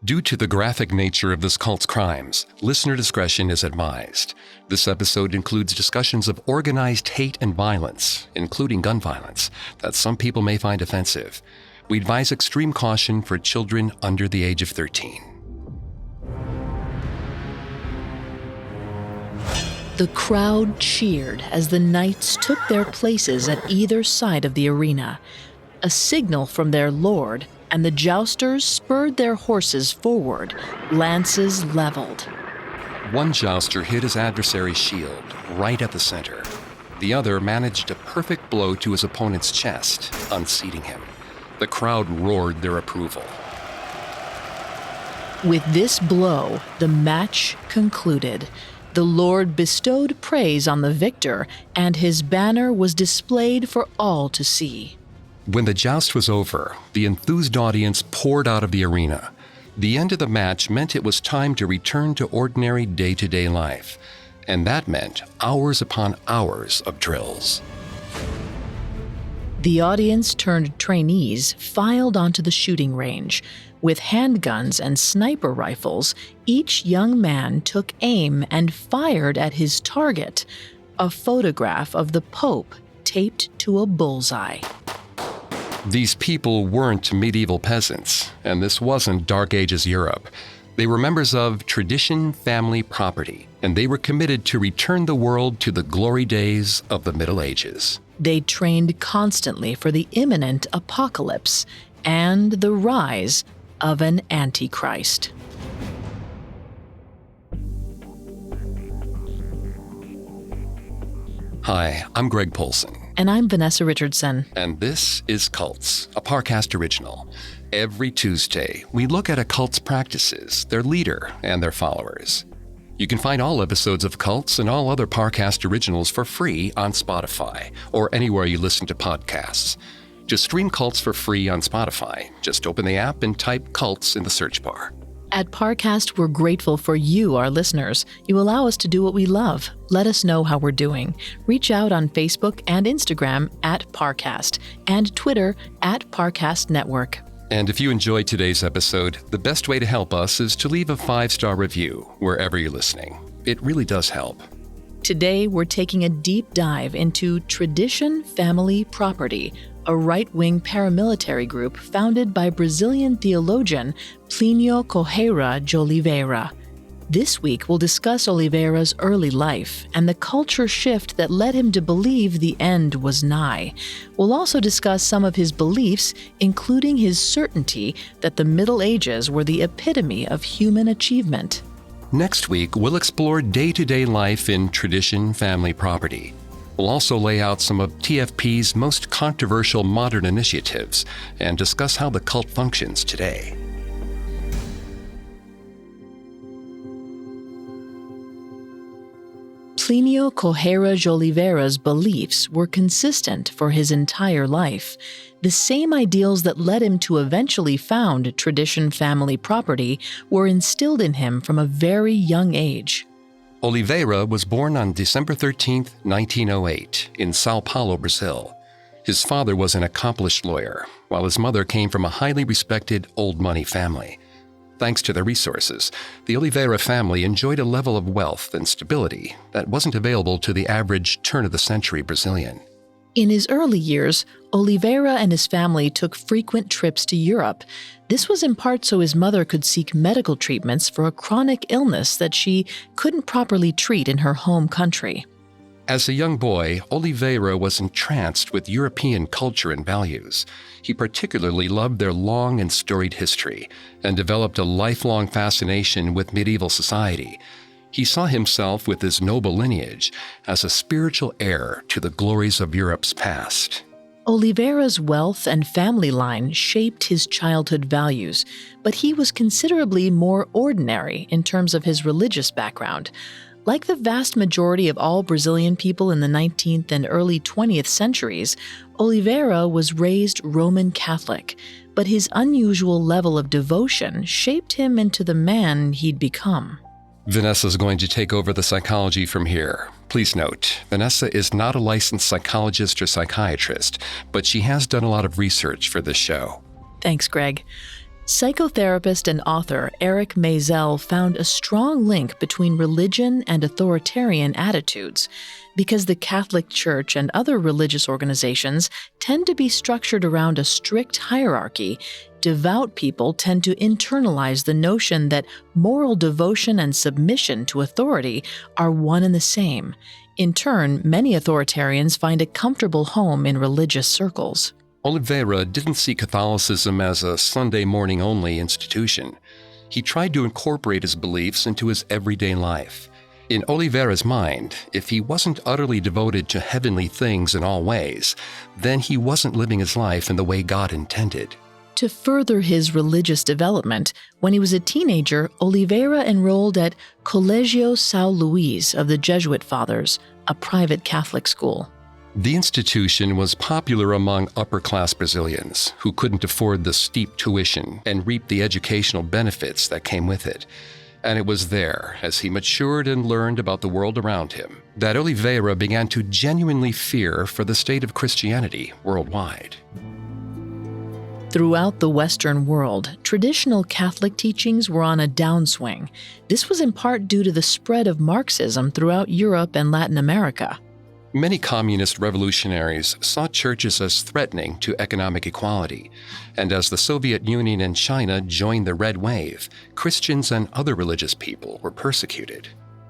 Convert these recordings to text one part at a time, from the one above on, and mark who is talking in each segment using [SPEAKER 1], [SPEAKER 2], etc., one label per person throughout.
[SPEAKER 1] Due to the graphic nature of this cult's crimes, listener discretion is advised. This episode includes discussions of organized hate and violence, including gun violence, that some people may find offensive. We advise extreme caution for children under the age of 13.
[SPEAKER 2] The crowd cheered as the knights took their places at either side of the arena. A signal from their lord, and the jousters spurred their horses forward, lances leveled.
[SPEAKER 1] One jouster hit his adversary's shield, right at the center. The other managed a perfect blow to his opponent's chest, unseating him. The crowd roared their approval.
[SPEAKER 2] With this blow, the match concluded. The Lord bestowed praise on the victor, and his banner was displayed for all to see.
[SPEAKER 1] When the joust was over, the enthused audience poured out of the arena. The end of the match meant it was time to return to ordinary day-to-day life, and that meant hours upon hours of drills.
[SPEAKER 2] The audience turned trainees filed onto the shooting range. With handguns and sniper rifles, each young man took aim and fired at his target, a photograph of the Pope taped to a bullseye.
[SPEAKER 1] These people weren't medieval peasants, and this wasn't Dark Ages Europe. They were members of tradition, family, property, and they were committed to return the world to the glory days of the Middle Ages.
[SPEAKER 2] They trained constantly for the imminent apocalypse and the rise of an Antichrist.
[SPEAKER 1] Hi, I'm Greg Polson.
[SPEAKER 2] And I'm Vanessa Richardson.
[SPEAKER 1] And this is Cults, a Parcast original. Every Tuesday, we look at a cult's practices, their leader, and their followers. You can find all episodes of Cults and all other Parcast originals for free on Spotify or anywhere you listen to podcasts. To stream Cults for free on Spotify, just open the app and type Cults in the search bar.
[SPEAKER 2] At Parcast, we're grateful for you, our listeners. You allow us to do what we love. Let us know how we're doing. Reach out on Facebook and Instagram at Parcast and Twitter at Parcast Network.
[SPEAKER 1] And if you enjoyed today's episode, the best way to help us is to leave a 5-star review wherever you're listening. It really does help.
[SPEAKER 2] Today, we're taking a deep dive into Tradition Family Property, a right-wing paramilitary group founded by Brazilian theologian Plinio Corrêa de Oliveira. This week, we'll discuss Oliveira's early life and the culture shift that led him to believe the end was nigh. We'll also discuss some of his beliefs, including his certainty that the Middle Ages were the epitome of human achievement.
[SPEAKER 1] Next week, we'll explore day-to-day life in Tradition Family Property. We'll also lay out some of TFP's most controversial modern initiatives and discuss how the cult functions today.
[SPEAKER 2] Plinio Corrêa de Oliveira's beliefs were consistent for his entire life. The same ideals that led him to eventually found Tradition Family Property were instilled in him from a very young age.
[SPEAKER 1] Oliveira was born on December 13, 1908, in Sao Paulo, Brazil. His father was an accomplished lawyer, while his mother came from a highly respected old money family. Thanks to their resources, the Oliveira family enjoyed a level of wealth and stability that wasn't available to the average turn-of-the-century Brazilian.
[SPEAKER 2] In his early years, Oliveira and his family took frequent trips to Europe. This was in part so his mother could seek medical treatments for a chronic illness that she couldn't properly treat in her home country.
[SPEAKER 1] As a young boy, Oliveira was entranced with European culture and values. He particularly loved their long and storied history and developed a lifelong fascination with medieval society. He saw himself with his noble lineage as a spiritual heir to the glories of Europe's past.
[SPEAKER 2] Oliveira's wealth and family line shaped his childhood values, but he was considerably more ordinary in terms of his religious background. Like the vast majority of all Brazilian people in the 19th and early 20th centuries, Oliveira was raised Roman Catholic, but his unusual level of devotion shaped him into the man he'd become.
[SPEAKER 1] Vanessa's going to take over the psychology from here. Please note, Vanessa is not a licensed psychologist or psychiatrist, but she has done a lot of research for this show.
[SPEAKER 2] Thanks, Greg. Psychotherapist and author Eric Maisel found a strong link between religion and authoritarian attitudes, because the Catholic Church and other religious organizations tend to be structured around a strict hierarchy. Devout people tend to internalize the notion that moral devotion and submission to authority are one and the same. In turn, many authoritarians find a comfortable home in religious circles.
[SPEAKER 1] Oliveira didn't see Catholicism as a Sunday morning only institution. He tried to incorporate his beliefs into his everyday life. In Oliveira's mind, if he wasn't utterly devoted to heavenly things in all ways, then he wasn't living his life in the way God intended.
[SPEAKER 2] To further his religious development, when he was a teenager, Oliveira enrolled at Colégio São Luís of the Jesuit Fathers, a private Catholic school.
[SPEAKER 1] The institution was popular among upper-class Brazilians who couldn't afford the steep tuition and reap the educational benefits that came with it. And it was there, as he matured and learned about the world around him, that Oliveira began to genuinely fear for the state of Christianity worldwide.
[SPEAKER 2] Throughout the Western world, traditional Catholic teachings were on a downswing. This was in part due to the spread of Marxism throughout Europe and Latin America.
[SPEAKER 1] Many communist revolutionaries saw churches as threatening to economic equality, and as the Soviet Union and China joined the Red Wave, Christians and other religious people were persecuted.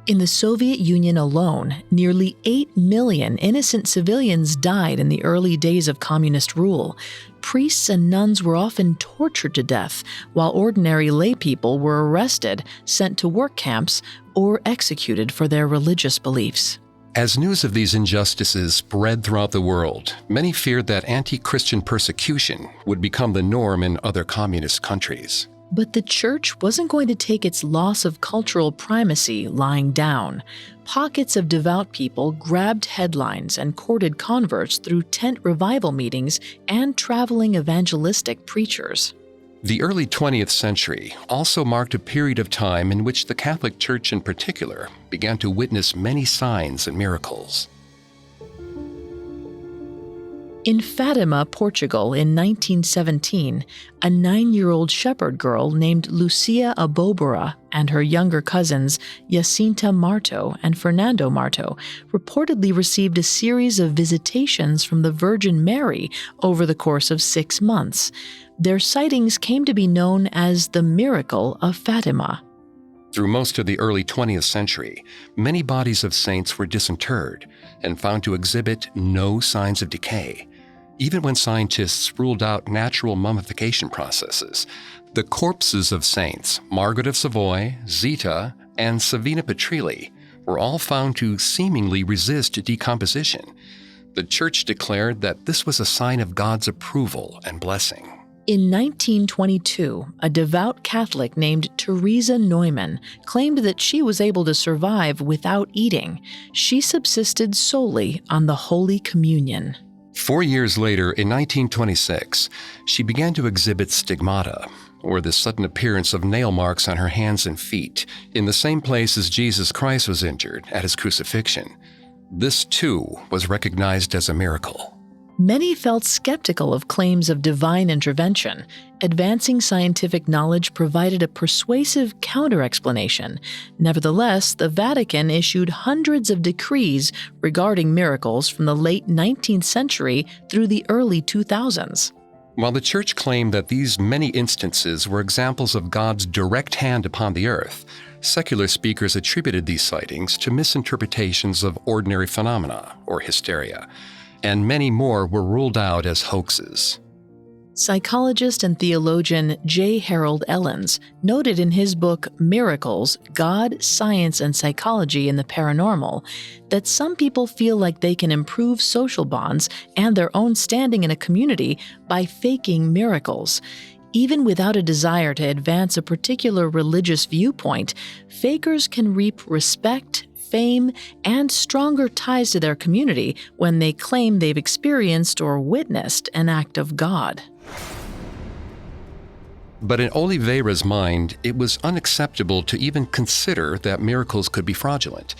[SPEAKER 2] In the Soviet Union alone, nearly 8 million innocent civilians died in the early days of communist rule. Priests and nuns were often tortured to death, while ordinary laypeople were arrested, sent to work camps, or executed for their religious beliefs.
[SPEAKER 1] As news of these injustices spread throughout the world, many feared that anti-Christian persecution would become the norm in other communist countries.
[SPEAKER 2] But the church wasn't going to take its loss of cultural primacy lying down. Pockets of devout people grabbed headlines and courted converts through tent revival meetings and traveling evangelistic preachers.
[SPEAKER 1] The early 20th century also marked a period of time in which the Catholic Church in particular began to witness many signs and miracles.
[SPEAKER 2] In Fatima, Portugal, in 1917, a 9-year-old shepherd girl named Lucia Abobora and her younger cousins, Jacinta Marto and Fernando Marto, reportedly received a series of visitations from the Virgin Mary over the course of 6 months. Their sightings came to be known as the Miracle of Fatima.
[SPEAKER 1] Through most of the early 20th century, many bodies of saints were disinterred and found to exhibit no signs of decay. Even when scientists ruled out natural mummification processes, the corpses of saints Margaret of Savoy, Zita, and Savina Petrilli were all found to seemingly resist decomposition. The Church declared that this was a sign of God's approval and blessing.
[SPEAKER 2] In 1922, a devout Catholic named Teresa Neumann claimed that she was able to survive without eating. She subsisted solely on the Holy Communion.
[SPEAKER 1] 4 years later, in 1926, she began to exhibit stigmata, or the sudden appearance of nail marks on her hands and feet, in the same place as Jesus Christ was injured at his crucifixion. This, too, was recognized as a miracle.
[SPEAKER 2] Many felt skeptical of claims of divine intervention. Advancing scientific knowledge provided a persuasive counter-explanation. Nevertheless, the Vatican issued hundreds of decrees regarding miracles from the late 19th century through the early 2000s.
[SPEAKER 1] While the Church claimed that these many instances were examples of God's direct hand upon the earth, secular speakers attributed these sightings to misinterpretations of ordinary phenomena, or hysteria, and many more were ruled out as hoaxes.
[SPEAKER 2] Psychologist and theologian J. Harold Ellens noted in his book Miracles, God, Science, and Psychology in the Paranormal that some people feel like they can improve social bonds and their own standing in a community by faking miracles. Even without a desire to advance a particular religious viewpoint, fakers can reap respect, fame, and stronger ties to their community when they claim they've experienced or witnessed an act of God.
[SPEAKER 1] But in Oliveira's mind, it was unacceptable to even consider that miracles could be fraudulent.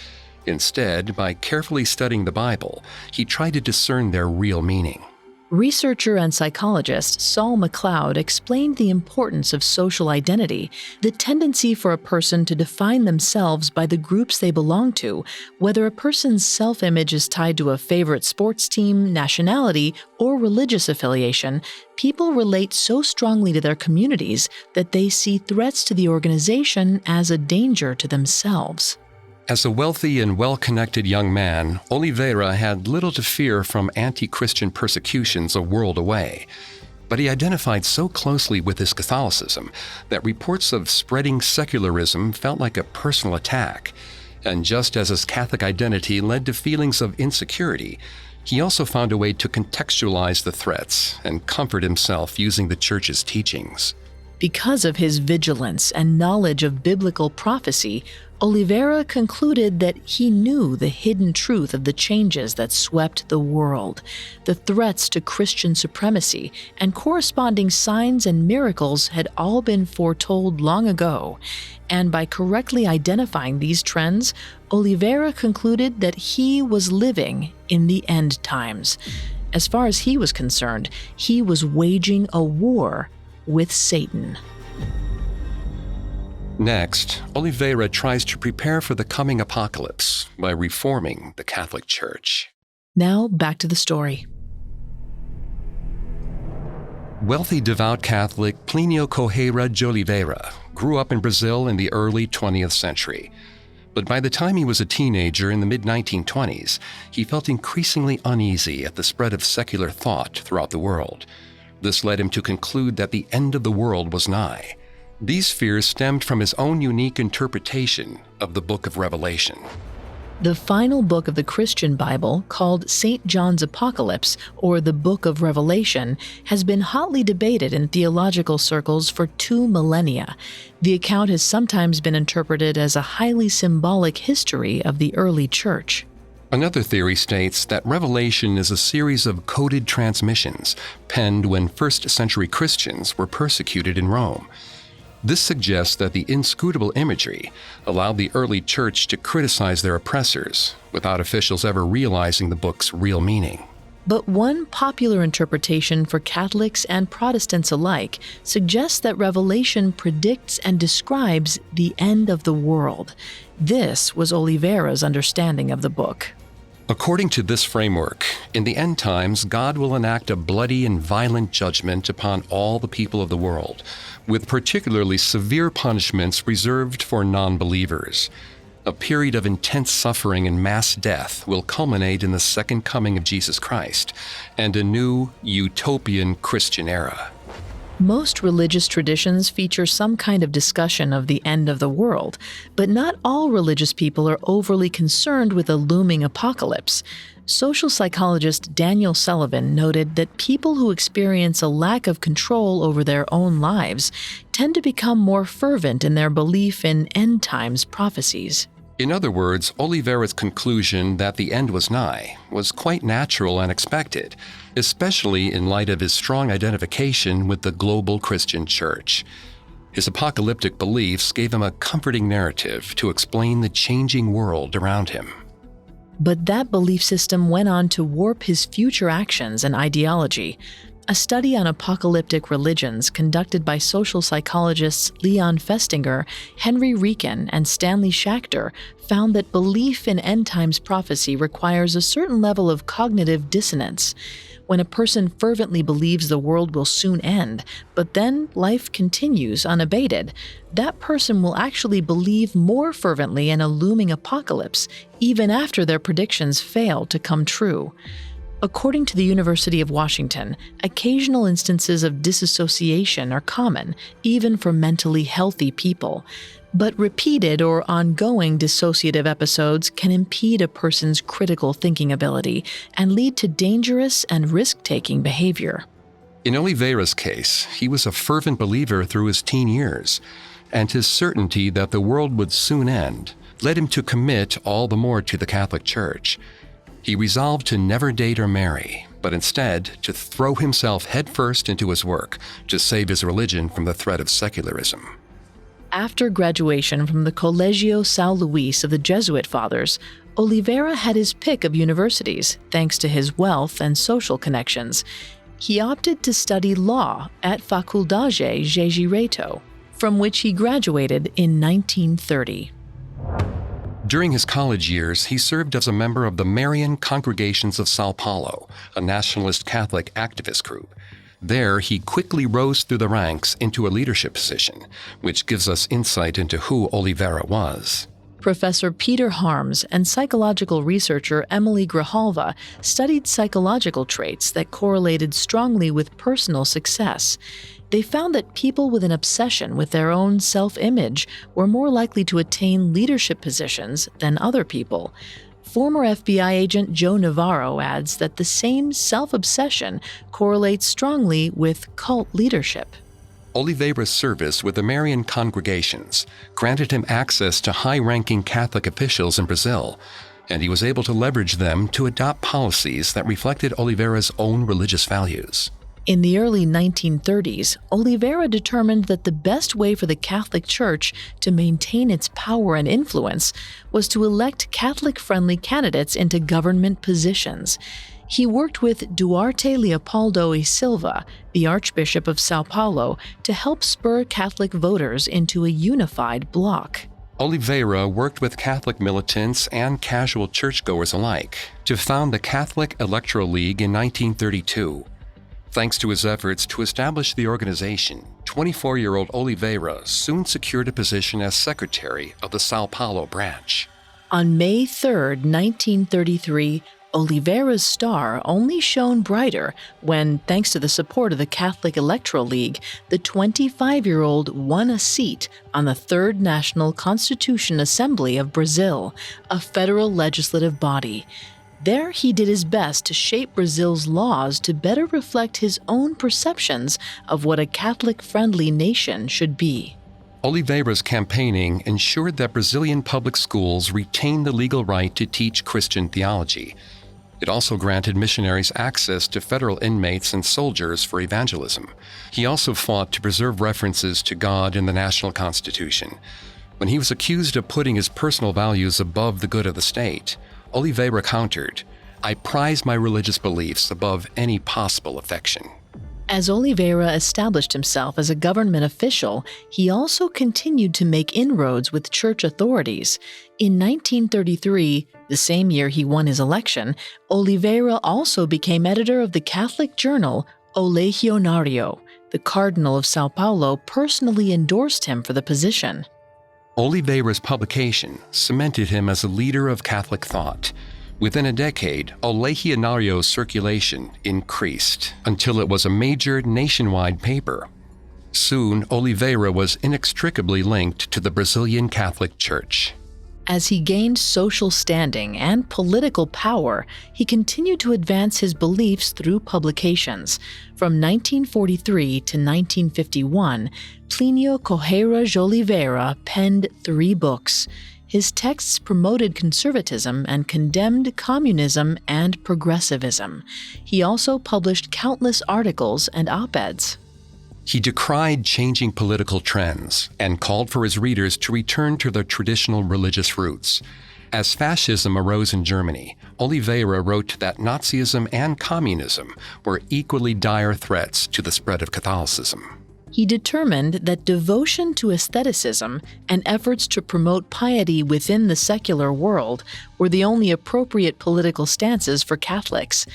[SPEAKER 1] Instead, by carefully studying the Bible, he tried to discern their real meaning.
[SPEAKER 2] Researcher and psychologist Saul MacLeod explained the importance of social identity, the tendency for a person to define themselves by the groups they belong to, whether a person's self-image is tied to a favorite sports team, nationality, or religious affiliation. People relate so strongly to their communities that they see threats to the organization as a danger to themselves.
[SPEAKER 1] As a wealthy and well-connected young man, Oliveira had little to fear from anti-Christian persecutions a world away. But he identified so closely with his Catholicism that reports of spreading secularism felt like a personal attack. And just as his Catholic identity led to feelings of insecurity, he also found a way to contextualize the threats and comfort himself using the Church's teachings.
[SPEAKER 2] Because of his vigilance and knowledge of biblical prophecy, Oliveira concluded that he knew the hidden truth of the changes that swept the world, the threats to Christian supremacy, and corresponding signs and miracles had all been foretold long ago. And by correctly identifying these trends, Oliveira concluded that he was living in the end times. As far as he was concerned, he was waging a war with Satan.
[SPEAKER 1] Next, Oliveira tries to prepare for the coming apocalypse by reforming the Catholic Church.
[SPEAKER 2] Now, back to the story.
[SPEAKER 1] Wealthy devout Catholic Plinio Corrêa de Oliveira grew up in Brazil in the early 20th century. But by the time he was a teenager in the mid-1920s, he felt increasingly uneasy at the spread of secular thought throughout the world. This led him to conclude that the end of the world was nigh. These fears stemmed from his own unique interpretation of the Book of Revelation.
[SPEAKER 2] The final book of the Christian Bible, called St. John's Apocalypse, or the Book of Revelation, has been hotly debated in theological circles for 2 millennia. The account has sometimes been interpreted as a highly symbolic history of the early church.
[SPEAKER 1] Another theory states that Revelation is a series of coded transmissions penned when first-century Christians were persecuted in Rome. This suggests that the inscrutable imagery allowed the early church to criticize their oppressors without officials ever realizing the book's real meaning.
[SPEAKER 2] But one popular interpretation for Catholics and Protestants alike suggests that Revelation predicts and describes the end of the world. This was Oliveira's understanding of the book.
[SPEAKER 1] According to this framework, in the end times, God will enact a bloody and violent judgment upon all the people of the world, with particularly severe punishments reserved for non-believers. A period of intense suffering and mass death will culminate in the second coming of Jesus Christ and a new utopian Christian era.
[SPEAKER 2] Most religious traditions feature some kind of discussion of the end of the world, but not all religious people are overly concerned with a looming apocalypse. Social psychologist Daniel Sullivan noted that people who experience a lack of control over their own lives tend to become more fervent in their belief in end times prophecies.
[SPEAKER 1] In other words, Oliveira's conclusion that the end was nigh was quite natural and expected, especially in light of his strong identification with the global Christian church. His apocalyptic beliefs gave him a comforting narrative to explain the changing world around him.
[SPEAKER 2] But that belief system went on to warp his future actions and ideology. A study on apocalyptic religions conducted by social psychologists Leon Festinger, Henry Rieken, and Stanley Schachter found that belief in end times prophecy requires a certain level of cognitive dissonance. When a person fervently believes the world will soon end, but then life continues unabated, that person will actually believe more fervently in a looming apocalypse, even after their predictions fail to come true. According to the University of Washington, occasional instances of disassociation are common, even for mentally healthy people. But repeated or ongoing dissociative episodes can impede a person's critical thinking ability and lead to dangerous and risk-taking behavior.
[SPEAKER 1] In Oliveira's case, he was a fervent believer through his teen years, and his certainty that the world would soon end led him to commit all the more to the Catholic Church. He resolved to never date or marry, but instead to throw himself headfirst into his work to save his religion from the threat of secularism.
[SPEAKER 2] After graduation from the Colegio São Luís of the Jesuit Fathers, Oliveira had his pick of universities, thanks to his wealth and social connections. he opted to study law at Faculdade Jesuíta, from which he graduated in 1930.
[SPEAKER 1] During his college years, he served as a member of the Marian Congregations of São Paulo, a nationalist Catholic activist group. There, he quickly rose through the ranks into a leadership position, which gives us insight into who Oliveira was.
[SPEAKER 2] Professor Peter Harms and psychological researcher Emily Grijalva studied psychological traits that correlated strongly with personal success. They found that people with an obsession with their own self-image were more likely to attain leadership positions than other people. Former FBI agent Joe Navarro adds that the same self-obsession correlates strongly with cult leadership.
[SPEAKER 1] Oliveira's service with the Marian congregations granted him access to high-ranking Catholic officials in Brazil, and he was able to leverage them to adopt policies that reflected Oliveira's own religious values.
[SPEAKER 2] In the early 1930s, Oliveira determined that the best way for the Catholic Church to maintain its power and influence was to elect Catholic-friendly candidates into government positions. He worked with Duarte Leopoldo e Silva, the Archbishop of São Paulo, to help spur Catholic voters into a unified bloc.
[SPEAKER 1] Oliveira worked with Catholic militants and casual churchgoers alike to found the Catholic Electoral League in 1932. Thanks to his efforts to establish the organization, 24-year-old Oliveira soon secured a position as secretary of the São Paulo branch.
[SPEAKER 2] On May 3, 1933, Oliveira's star only shone brighter when, thanks to the support of the Catholic Electoral League, the 25-year-old won a seat on the Third National Constitution Assembly of Brazil, a federal legislative body. There he did his best to shape Brazil's laws to better reflect his own perceptions of what a Catholic-friendly nation should be.
[SPEAKER 1] Oliveira's campaigning ensured that Brazilian public schools retained the legal right to teach Christian theology. It also granted missionaries access to federal inmates and soldiers for evangelism. He also fought to preserve references to God in the national constitution. When he was accused of putting his personal values above the good of the state, Oliveira countered, "I prize my religious beliefs above any possible affection."
[SPEAKER 2] As Oliveira established himself as a government official, he also continued to make inroads with church authorities. In 1933, the same year he won his election, Oliveira also became editor of the Catholic journal O Legionário. The Cardinal of São Paulo personally endorsed him for the position.
[SPEAKER 1] Oliveira's publication cemented him as a leader of Catholic thought. Within a decade, O Legionario's circulation increased until it was a major nationwide paper. Soon, Oliveira was inextricably linked to the Brazilian Catholic Church.
[SPEAKER 2] As he gained social standing and political power, he continued to advance his beliefs through publications. From 1943 to 1951, Plinio Corrêa de Oliveira penned 3 books. His texts promoted conservatism and condemned communism and progressivism. He also published countless articles and op-eds.
[SPEAKER 1] He decried changing political trends and called for his readers to return to their traditional religious roots. As fascism arose in Germany, Oliveira wrote that Nazism and communism were equally dire threats to the spread of Catholicism.
[SPEAKER 2] He determined that devotion to aestheticism and efforts to promote piety within the secular world were the only appropriate political stances for Catholics.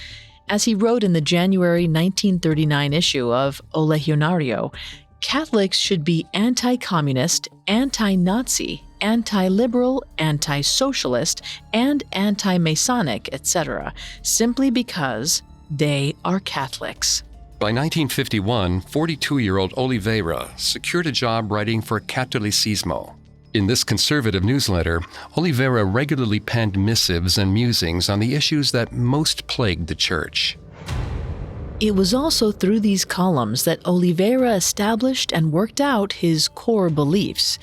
[SPEAKER 2] As he wrote in the January 1939 issue of O Legionário, Catholics should be anti-communist, anti-Nazi, anti-liberal, anti-socialist, and anti-Masonic, etc., simply because they are Catholics.
[SPEAKER 1] By 1951, 42-year-old Oliveira secured a job writing for Catolicismo. In this conservative newsletter, Oliveira regularly penned missives and musings on the issues that most plagued the church.
[SPEAKER 2] It was also through these columns that Oliveira established and worked out his core beliefs.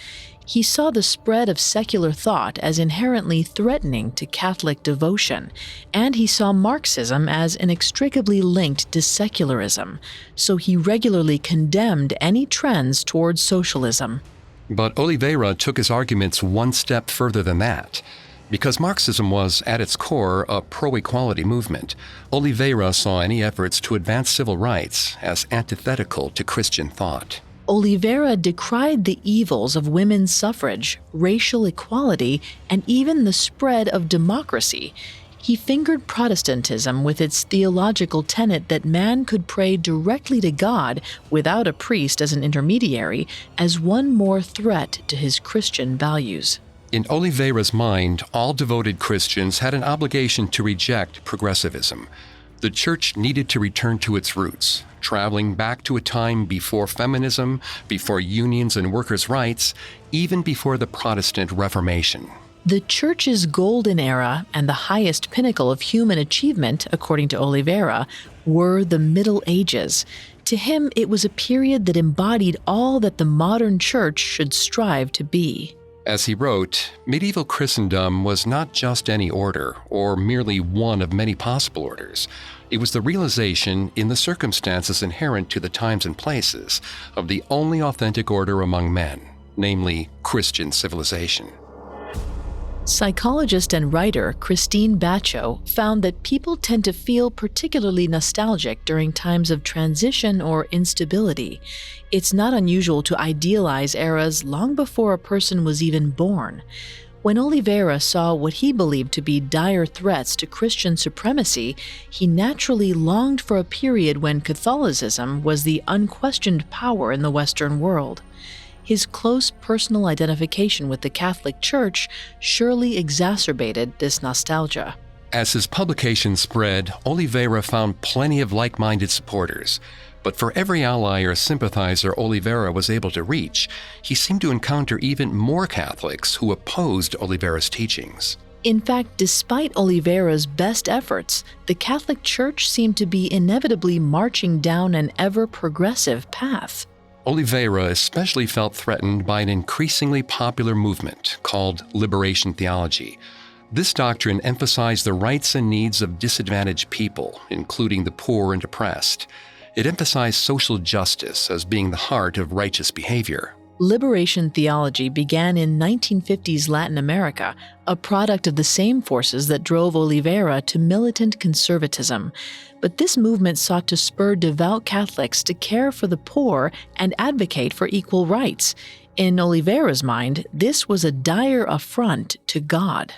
[SPEAKER 2] He saw the spread of secular thought as inherently threatening to Catholic devotion, and he saw Marxism as inextricably linked to secularism, so he regularly condemned any trends towards socialism.
[SPEAKER 1] But Oliveira took his arguments one step further than that. Because Marxism was, at its core, a pro-equality movement, Oliveira saw any efforts to advance civil rights as antithetical to Christian thought.
[SPEAKER 2] Oliveira decried the evils of women's suffrage, racial equality, and even the spread of democracy. He fingered Protestantism with its theological tenet that man could pray directly to God without a priest as an intermediary as one more threat to his Christian values.
[SPEAKER 1] In Oliveira's mind, all devoted Christians had an obligation to reject progressivism. The church needed to return to its roots, traveling back to a time before feminism, before unions and workers' rights, even before the Protestant Reformation.
[SPEAKER 2] The church's golden era and the highest pinnacle of human achievement, according to Oliveira, were the Middle Ages. To him, it was a period that embodied all that the modern church should strive to be.
[SPEAKER 1] As he wrote, medieval Christendom was not just any order, or merely one of many possible orders. It was the realization, in the circumstances inherent to the times and places, of the only authentic order among men, namely Christian civilization.
[SPEAKER 2] Psychologist and writer Christine Bacho found that people tend to feel particularly nostalgic during times of transition or instability. It's not unusual to idealize eras long before a person was even born. When Oliveira saw what he believed to be dire threats to Christian supremacy, he naturally longed for a period when Catholicism was the unquestioned power in the Western world. His close personal identification with the Catholic Church surely exacerbated this nostalgia.
[SPEAKER 1] As his publication spread, Oliveira found plenty of like-minded supporters. But for every ally or sympathizer Oliveira was able to reach, he seemed to encounter even more Catholics who opposed Oliveira's teachings.
[SPEAKER 2] In fact, despite Oliveira's best efforts, the Catholic Church seemed to be inevitably marching down an ever-progressive path.
[SPEAKER 1] Oliveira especially felt threatened by an increasingly popular movement called liberation theology. This doctrine emphasized the rights and needs of disadvantaged people, including the poor and oppressed. It emphasized social justice as being the heart of righteous behavior.
[SPEAKER 2] Liberation theology began in 1950s Latin America, a product of the same forces that drove Oliveira to militant conservatism. But this movement sought to spur devout Catholics to care for the poor and advocate for equal rights. In Oliveira's mind, this was a dire affront to God.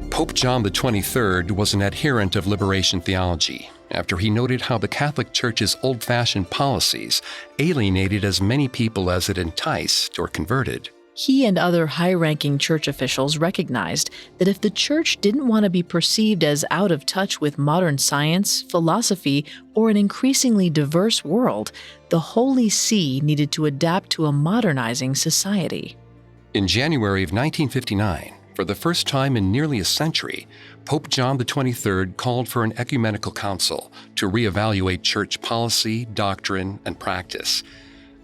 [SPEAKER 1] Pope John XXIII was an adherent of liberation theology, after he noted how the Catholic Church's old-fashioned policies alienated as many people as it enticed or converted.
[SPEAKER 2] He and other high-ranking church officials recognized that if the church didn't want to be perceived as out of touch with modern science, philosophy, or an increasingly diverse world, the Holy See needed to adapt to a modernizing society.
[SPEAKER 1] In January of 1959, for the first time in nearly a century, Pope John XXIII called for an ecumenical council to reevaluate church policy, doctrine, and practice.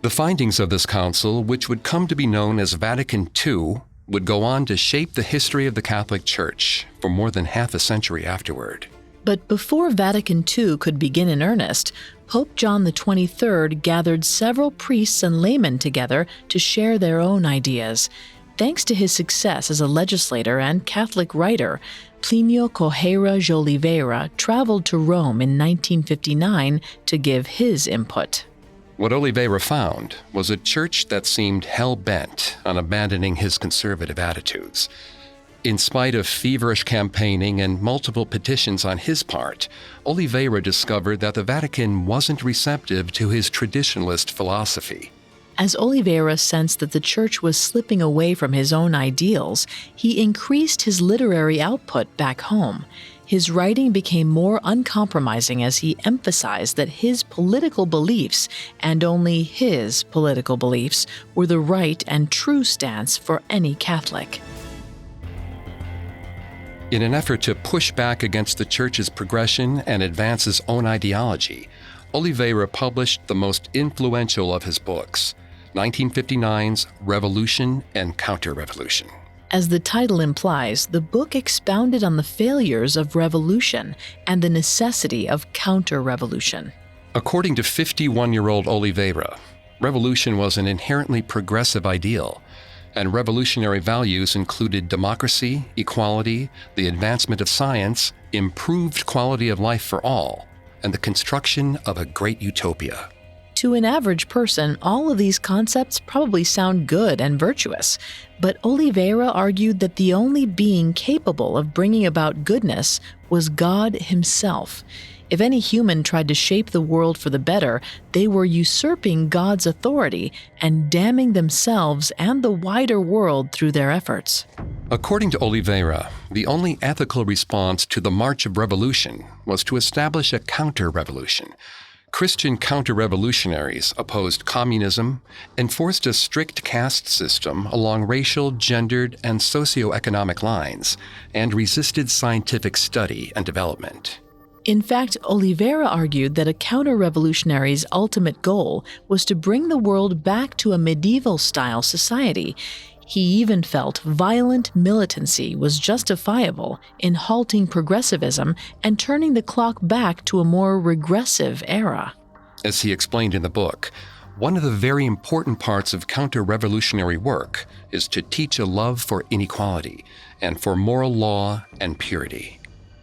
[SPEAKER 1] The findings of this council, which would come to be known as Vatican II, would go on to shape the history of the Catholic Church for more than half a century afterward.
[SPEAKER 2] But before Vatican II could begin in earnest, Pope John XXIII gathered several priests and laymen together to share their own ideas. Thanks to his success as a legislator and Catholic writer, Plinio Corrêa de Oliveira traveled to Rome in 1959 to give his input.
[SPEAKER 1] What Oliveira found was a church that seemed hell-bent on abandoning his conservative attitudes. In spite of feverish campaigning and multiple petitions on his part, Oliveira discovered that the Vatican wasn't receptive to his traditionalist philosophy.
[SPEAKER 2] As Oliveira sensed that the church was slipping away from his own ideals, he increased his literary output back home. His writing became more uncompromising as he emphasized that his political beliefs, and only his political beliefs, were the right and true stance for any Catholic.
[SPEAKER 1] In an effort to push back against the church's progression and advance his own ideology, Oliveira published the most influential of his books, 1959's Revolution and Counter-Revolution.
[SPEAKER 2] As the title implies, the book expounded on the failures of revolution and the necessity of counter-revolution.
[SPEAKER 1] According to 51-year-old Oliveira, revolution was an inherently progressive ideal. and revolutionary values included democracy, equality, the advancement of science, improved quality of life for all, and the construction of a great utopia.
[SPEAKER 2] To an average person, all of these concepts probably sound good and virtuous, but Oliveira argued that the only being capable of bringing about goodness was God himself. If any human tried to shape the world for the better, they were usurping God's authority and damning themselves and the wider world through their efforts.
[SPEAKER 1] According to Oliveira, the only ethical response to the March of Revolution was to establish a counter-revolution. Christian counter-revolutionaries opposed communism, enforced a strict caste system along racial, gendered, and socioeconomic lines, and resisted scientific study and development.
[SPEAKER 2] In fact, Oliveira argued that a counter-revolutionary's ultimate goal was to bring the world back to a medieval-style society. He even felt violent militancy was justifiable in halting progressivism and turning the clock back to a more regressive era.
[SPEAKER 1] As he explained in the book, one of the very important parts of counter-revolutionary work is to teach a love for inequality and for moral law and purity.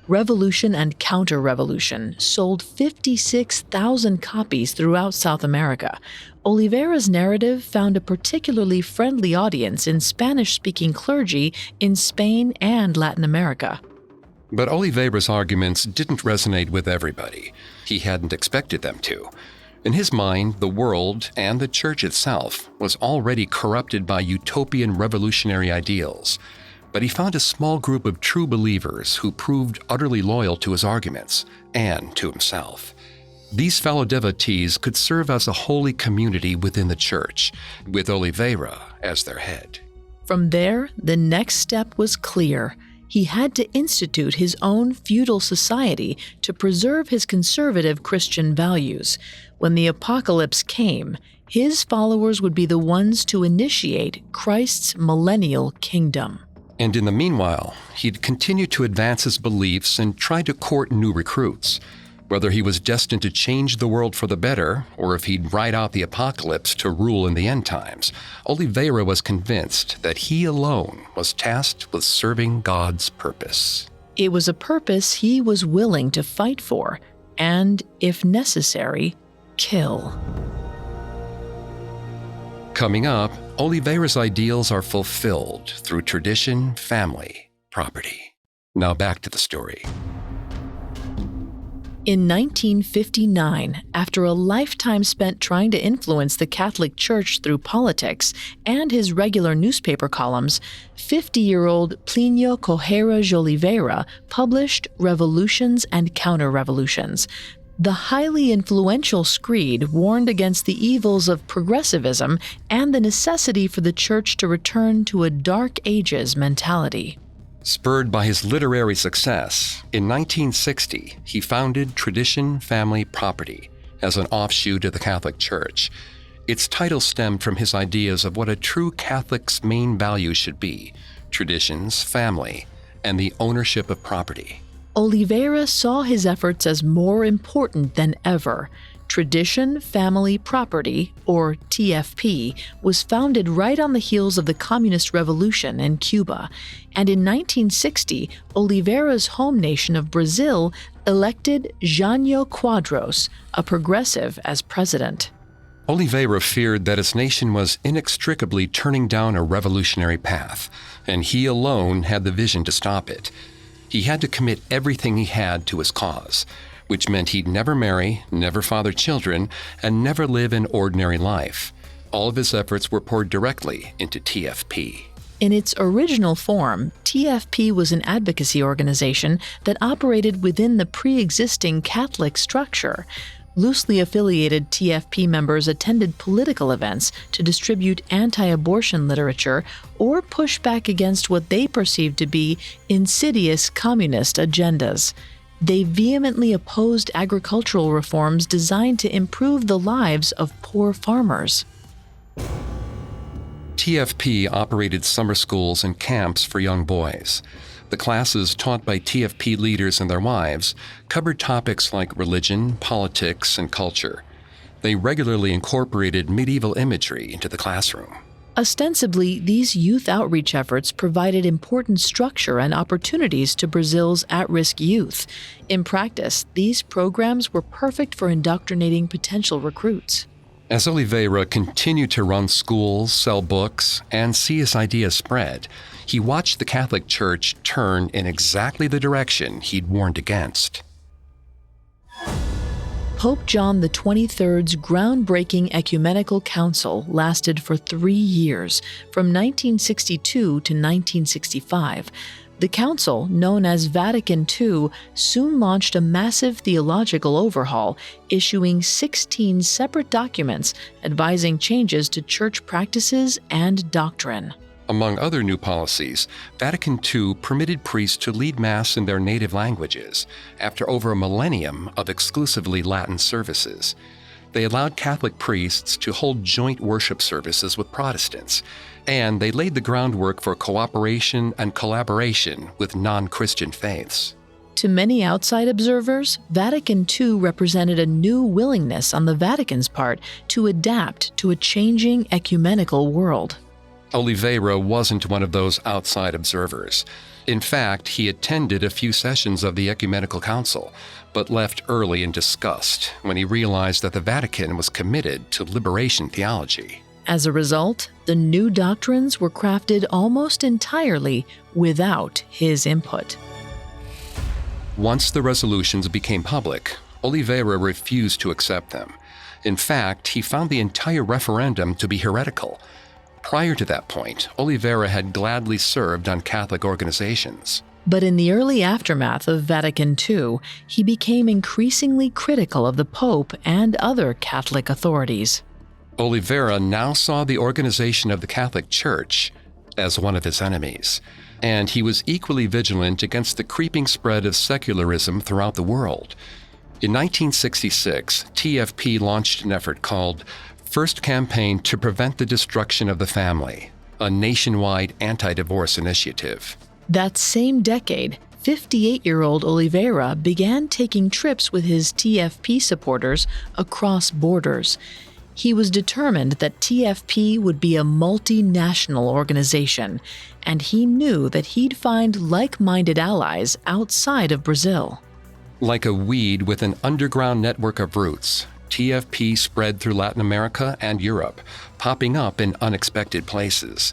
[SPEAKER 2] Revolution and Counter-Revolution sold 56,000 copies throughout South America. Oliveira's narrative found a particularly friendly audience in Spanish-speaking clergy in Spain and Latin America.
[SPEAKER 1] But Oliveira's arguments didn't resonate with everybody. He hadn't expected them to. In his mind, the world and the church itself was already corrupted by utopian revolutionary ideals. But he found a small group of true believers who proved utterly loyal to his arguments and to himself. These fellow devotees could serve as a holy community within the church, with Oliveira as their head.
[SPEAKER 2] From there, the next step was clear. He had to institute his own feudal society to preserve his conservative Christian values. When the apocalypse came, his followers would be the ones to initiate Christ's millennial kingdom.
[SPEAKER 1] And in the meanwhile, he'd continue to advance his beliefs and try to court new recruits. Whether he was destined to change the world for the better, or if he'd ride out the apocalypse to rule in the end times, Oliveira was convinced that he alone was tasked with serving God's purpose.
[SPEAKER 2] It was a purpose he was willing to fight for, and, if necessary, kill.
[SPEAKER 1] Coming up, Oliveira's ideals are fulfilled through tradition, family, property. Now back to the story.
[SPEAKER 2] In 1959, after a lifetime spent trying to influence the Catholic Church through politics and his regular newspaper columns, 50-year-old Plinio Corrêa de Oliveira published Revolutions and Counter-Revolutions. The highly influential screed warned against the evils of progressivism and the necessity for the Church to return to a Dark Ages mentality.
[SPEAKER 1] Spurred by his literary success, in 1960, he founded Tradition, Family, Property as an offshoot of the Catholic Church. Its title stemmed from his ideas of what a true Catholic's main values should be: traditions, family, and the ownership of property.
[SPEAKER 2] Oliveira saw his efforts as more important than ever. Tradition, Family, Property, or TFP, was founded right on the heels of the Communist Revolution in Cuba, and in 1960, Oliveira's home nation of Brazil elected Jânio Quadros, a progressive, as president.
[SPEAKER 1] Oliveira feared that his nation was inextricably turning down a revolutionary path, and he alone had the vision to stop it. He had to commit everything he had to his cause, which meant he'd never marry, never father children, and never live an ordinary life. All of his efforts were poured directly into TFP.
[SPEAKER 2] In its original form, TFP was an advocacy organization that operated within the pre-existing Catholic structure. Loosely affiliated TFP members attended political events to distribute anti-abortion literature or push back against what they perceived to be insidious communist agendas. They vehemently opposed agricultural reforms designed to improve the lives of poor farmers.
[SPEAKER 1] TFP operated summer schools and camps for young boys. The classes taught by TFP leaders and their wives covered topics like religion, politics, and culture. They regularly incorporated medieval imagery into the classroom.
[SPEAKER 2] Ostensibly, these youth outreach efforts provided important structure and opportunities to Brazil's at-risk youth. In practice, these programs were perfect for indoctrinating potential recruits.
[SPEAKER 1] As Oliveira continued to run schools, sell books, and see his ideas spread, he watched the Catholic Church turn in exactly the direction he'd warned against.
[SPEAKER 2] Pope John XXIII's groundbreaking ecumenical council lasted for 3 years, from 1962 to 1965. The council, known as Vatican II, soon launched a massive theological overhaul, issuing 16 separate documents advising changes to church practices and doctrine.
[SPEAKER 1] Among other new policies, Vatican II permitted priests to lead Mass in their native languages after over a millennium of exclusively Latin services. They allowed Catholic priests to hold joint worship services with Protestants, and they laid the groundwork for cooperation and collaboration with non-Christian faiths.
[SPEAKER 2] To many outside observers, Vatican II represented a new willingness on the Vatican's part to adapt to a changing ecumenical world.
[SPEAKER 1] Oliveira wasn't one of those outside observers. In fact, he attended a few sessions of the Ecumenical Council, but left early in disgust when he realized that the Vatican was committed to liberation theology.
[SPEAKER 2] As a result, the new doctrines were crafted almost entirely without his input.
[SPEAKER 1] Once the resolutions became public, Oliveira refused to accept them. In fact, he found the entire referendum to be heretical. Prior to that point, Oliveira had gladly served on Catholic organizations.
[SPEAKER 2] But in the early aftermath of Vatican II, he became increasingly critical of the Pope and other Catholic authorities.
[SPEAKER 1] Oliveira now saw the organization of the Catholic Church as one of his enemies, and he was equally vigilant against the creeping spread of secularism throughout the world. In 1966, TFP launched an effort called First Campaign to Prevent the Destruction of the Family, a nationwide anti-divorce initiative.
[SPEAKER 2] That same decade, 58-year-old Oliveira began taking trips with his TFP supporters across borders. He was determined that TFP would be a multinational organization, and he knew that he'd find like-minded allies outside of Brazil.
[SPEAKER 1] Like a weed with an underground network of roots, TFP spread through Latin America and Europe, popping up in unexpected places.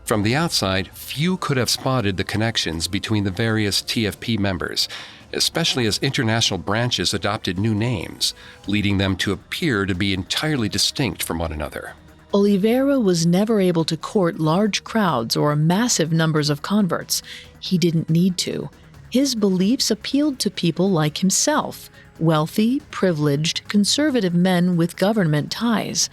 [SPEAKER 1] From the outside, few could have spotted the connections between the various TFP members, especially as international branches adopted new names, leading them to appear to be entirely distinct from one another.
[SPEAKER 2] Oliveira was never able to court large crowds or massive numbers of converts. He didn't need to. His beliefs appealed to people like himself, wealthy, privileged, conservative men with government ties.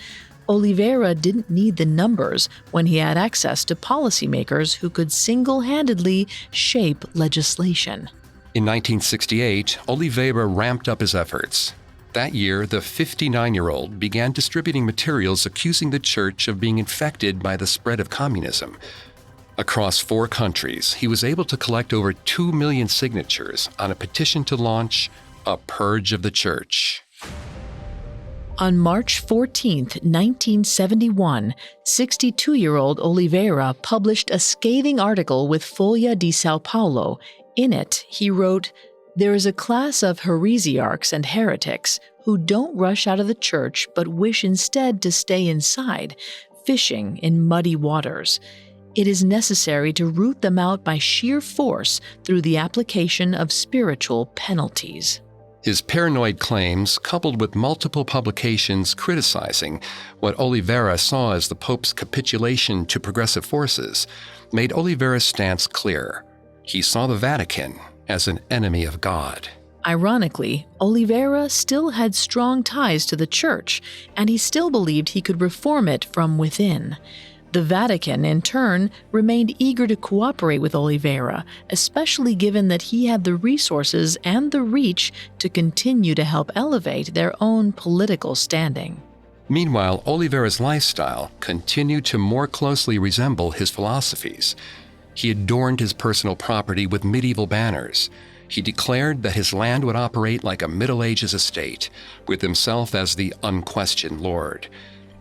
[SPEAKER 2] Oliveira didn't need the numbers when he had access to policymakers who could single-handedly shape legislation.
[SPEAKER 1] In 1968, Oliveira ramped up his efforts. That year, the 59-year-old began distributing materials accusing the church of being infected by the spread of communism. Across 4 countries, he was able to collect over 2 million signatures on a petition to launch a purge of the church.
[SPEAKER 2] On March 14, 1971, 62-year-old Oliveira published a scathing article with Folha de São Paulo. In it, he wrote, "There is a class of heresiarchs and heretics who don't rush out of the church but wish instead to stay inside, fishing in muddy waters. It is necessary to root them out by sheer force through the application of spiritual penalties."
[SPEAKER 1] His paranoid claims, coupled with multiple publications criticizing what Oliveira saw as the Pope's capitulation to progressive forces, made Oliveira's stance clear. He saw the Vatican as an enemy of God.
[SPEAKER 2] Ironically, Oliveira still had strong ties to the church, and he still believed he could reform it from within. The Vatican, in turn, remained eager to cooperate with Oliveira, especially given that he had the resources and the reach to continue to help elevate their own political standing.
[SPEAKER 1] Meanwhile, Oliveira's lifestyle continued to more closely resemble his philosophies. He adorned his personal property with medieval banners. He declared that his land would operate like a Middle Ages estate, with himself as the unquestioned lord.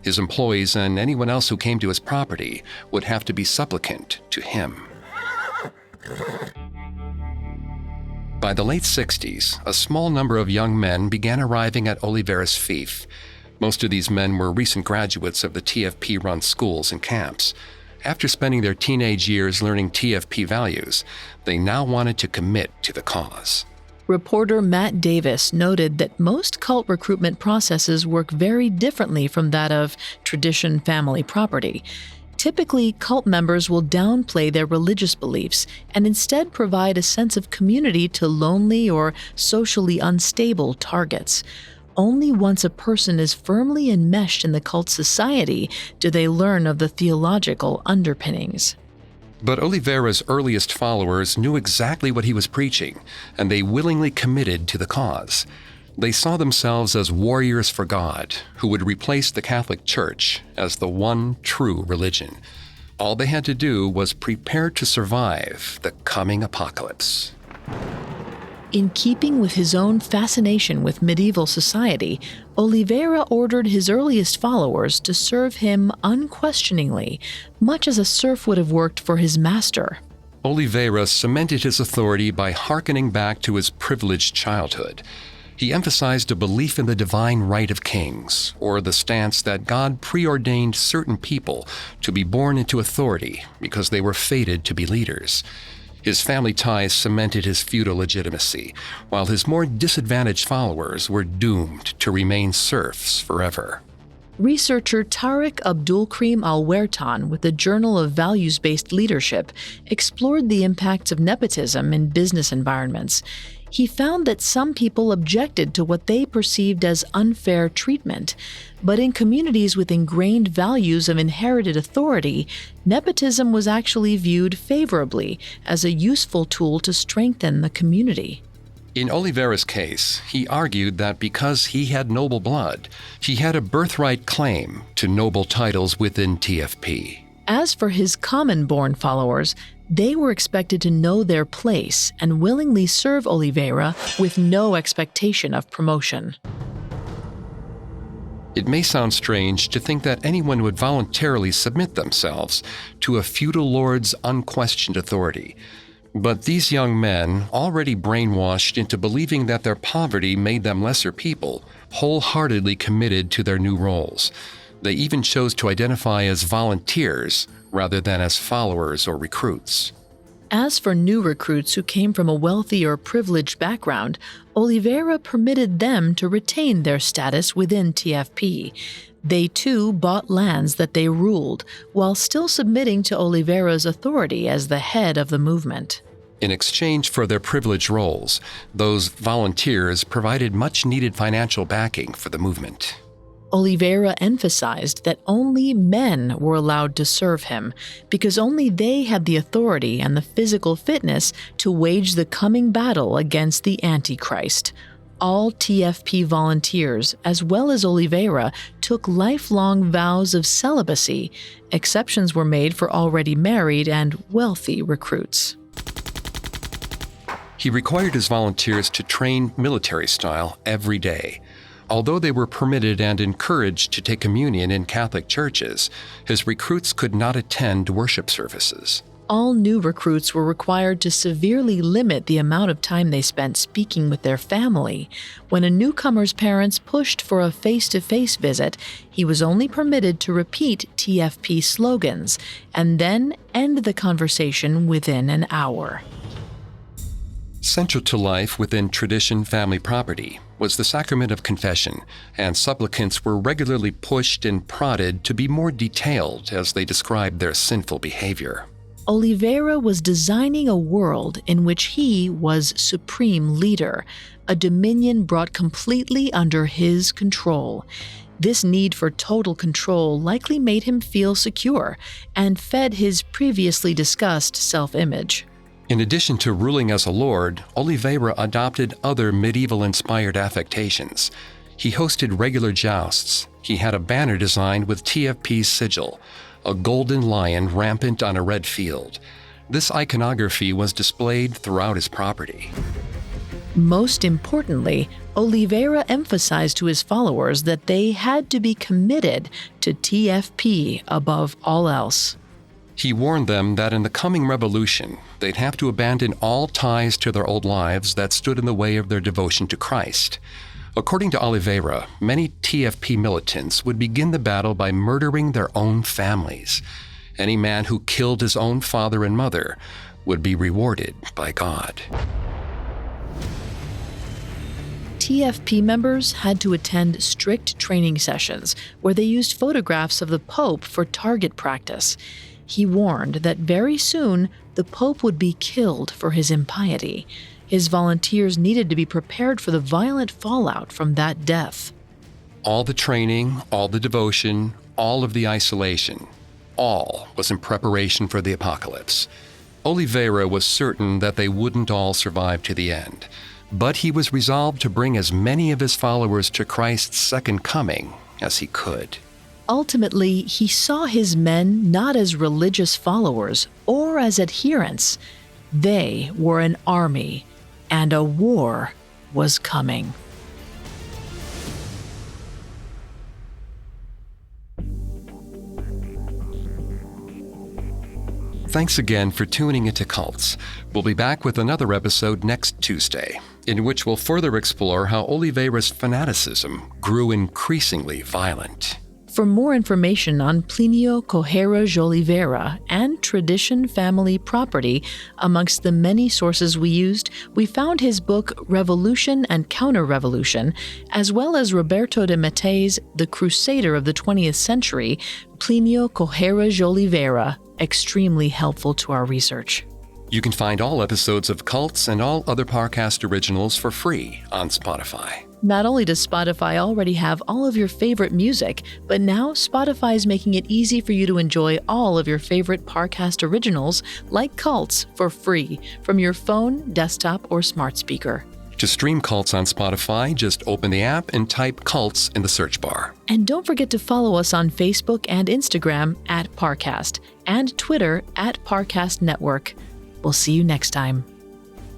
[SPEAKER 1] His employees and anyone else who came to his property would have to be supplicant to him. By the late 60s, a small number of young men began arriving at Oliveira's fief. Most of these men were recent graduates of the TFP-run schools and camps. After spending their teenage years learning TFP values, they now wanted to commit to the cause.
[SPEAKER 2] Reporter Matt Davis noted that most cult recruitment processes work very differently from that of tradition family property. Typically, cult members will downplay their religious beliefs and instead provide a sense of community to lonely or socially unstable targets. Only once a person is firmly enmeshed in the cult society do they learn of the theological underpinnings.
[SPEAKER 1] But Oliveira's earliest followers knew exactly what he was preaching, and they willingly committed to the cause. They saw themselves as warriors for God, who would replace the Catholic Church as the one true religion. All they had to do was prepare to survive the coming apocalypse.
[SPEAKER 2] In keeping with his own fascination with medieval society, Oliveira ordered his earliest followers to serve him unquestioningly, much as a serf would have worked for his master.
[SPEAKER 1] Oliveira cemented his authority by hearkening back to his privileged childhood. He emphasized a belief in the divine right of kings, or the stance that God preordained certain people to be born into authority because they were fated to be leaders. His family ties cemented his feudal legitimacy, while his more disadvantaged followers were doomed to remain serfs forever.
[SPEAKER 2] Researcher Tariq Abdulkarim Al-Wertan with the Journal of Values-Based Leadership explored the impacts of nepotism in business environments. He found that some people objected to what they perceived as unfair treatment. But in communities with ingrained values of inherited authority, nepotism was actually viewed favorably as a useful tool to strengthen the community.
[SPEAKER 1] In Oliveira's case, he argued that because he had noble blood, he had a birthright claim to noble titles within TFP.
[SPEAKER 2] As for his common-born followers, they were expected to know their place and willingly serve Oliveira with no expectation of promotion.
[SPEAKER 1] It may sound strange to think that anyone would voluntarily submit themselves to a feudal lord's unquestioned authority. But these young men, already brainwashed into believing that their poverty made them lesser people, wholeheartedly committed to their new roles. They even chose to identify as volunteers rather than as followers or recruits.
[SPEAKER 2] As for new recruits who came from a wealthy or privileged background, Oliveira permitted them to retain their status within TFP. They too bought lands that they ruled, while still submitting to Oliveira's authority as the head of the movement.
[SPEAKER 1] In exchange for their privileged roles, those volunteers provided much-needed financial backing for the movement.
[SPEAKER 2] Oliveira emphasized that only men were allowed to serve him, because only they had the authority and the physical fitness to wage the coming battle against the Antichrist. All TFP volunteers, as well as Oliveira, took lifelong vows of celibacy. Exceptions were made for already married and wealthy recruits.
[SPEAKER 1] He required his volunteers to train military style every day. Although they were permitted and encouraged to take communion in Catholic churches, his recruits could not attend worship services.
[SPEAKER 2] All new recruits were required to severely limit the amount of time they spent speaking with their family. When a newcomer's parents pushed for a face-to-face visit, he was only permitted to repeat TFP slogans and then end the conversation within an hour.
[SPEAKER 1] Central to life within tradition family property was the sacrament of confession, and supplicants were regularly pushed and prodded to be more detailed as they described their sinful behavior.
[SPEAKER 2] Oliveira was designing a world in which he was supreme leader, a dominion brought completely under his control. This need for total control likely made him feel secure and fed his previously discussed self-image.
[SPEAKER 1] In addition to ruling as a lord, Oliveira adopted other medieval-inspired affectations. He hosted regular jousts. He had a banner designed with TFP's sigil, a golden lion rampant on a red field. This iconography was displayed throughout his property.
[SPEAKER 2] Most importantly, Oliveira emphasized to his followers that they had to be committed to TFP above all else.
[SPEAKER 1] He warned them that in the coming revolution, they'd have to abandon all ties to their old lives that stood in the way of their devotion to Christ. According to Oliveira, many TFP militants would begin the battle by murdering their own families. Any man who killed his own father and mother would be rewarded by God.
[SPEAKER 2] TFP members had to attend strict training sessions where they used photographs of the Pope for target practice. He warned that very soon the Pope would be killed for his impiety. His volunteers needed to be prepared for the violent fallout from that death.
[SPEAKER 1] All the training, all the devotion, all of the isolation, all was in preparation for the apocalypse. Oliveira was certain that they wouldn't all survive to the end, but he was resolved to bring as many of his followers to Christ's second coming as he could.
[SPEAKER 2] Ultimately, he saw his men not as religious followers or as adherents. They were an army, and a war was coming.
[SPEAKER 1] Thanks again for tuning into Cults. We'll be back with another episode next Tuesday, in which we'll further explore how Oliveira's fanaticism grew increasingly violent.
[SPEAKER 2] For more information on Plinio Corrêa de Oliveira and tradition family property, amongst the many sources we used, we found his book Revolution and Counter-Revolution, as well as Roberto de Mattei's The Crusader of the 20th Century, Plinio Corrêa de Oliveira, extremely helpful to our research.
[SPEAKER 1] You can find all episodes of Cults and all other Parcast originals for free on Spotify.
[SPEAKER 2] Not only does Spotify already have all of your favorite music, but now Spotify is making it easy for you to enjoy all of your favorite Parcast originals, like Cults, for free from your phone, desktop, or smart speaker.
[SPEAKER 1] To stream Cults on Spotify, just open the app and type Cults in the search bar.
[SPEAKER 2] And don't forget to follow us on Facebook and Instagram at Parcast, and Twitter at Parcast Network. We'll see you next time.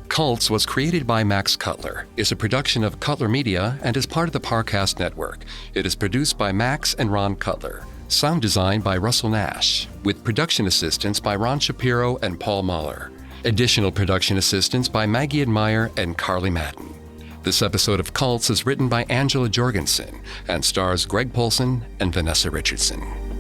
[SPEAKER 1] Cults was created by Max Cutler, is a production of Cutler Media, and is part of the Parcast Network. It is produced by Max and Ron Cutler. Sound design by Russell Nash, with production assistance by Ron Shapiro and Paul Mahler. Additional production assistance by Maggie Admire and Carly Madden. This episode of Cults is written by Angela Jorgensen and stars Greg Polson and Vanessa Richardson.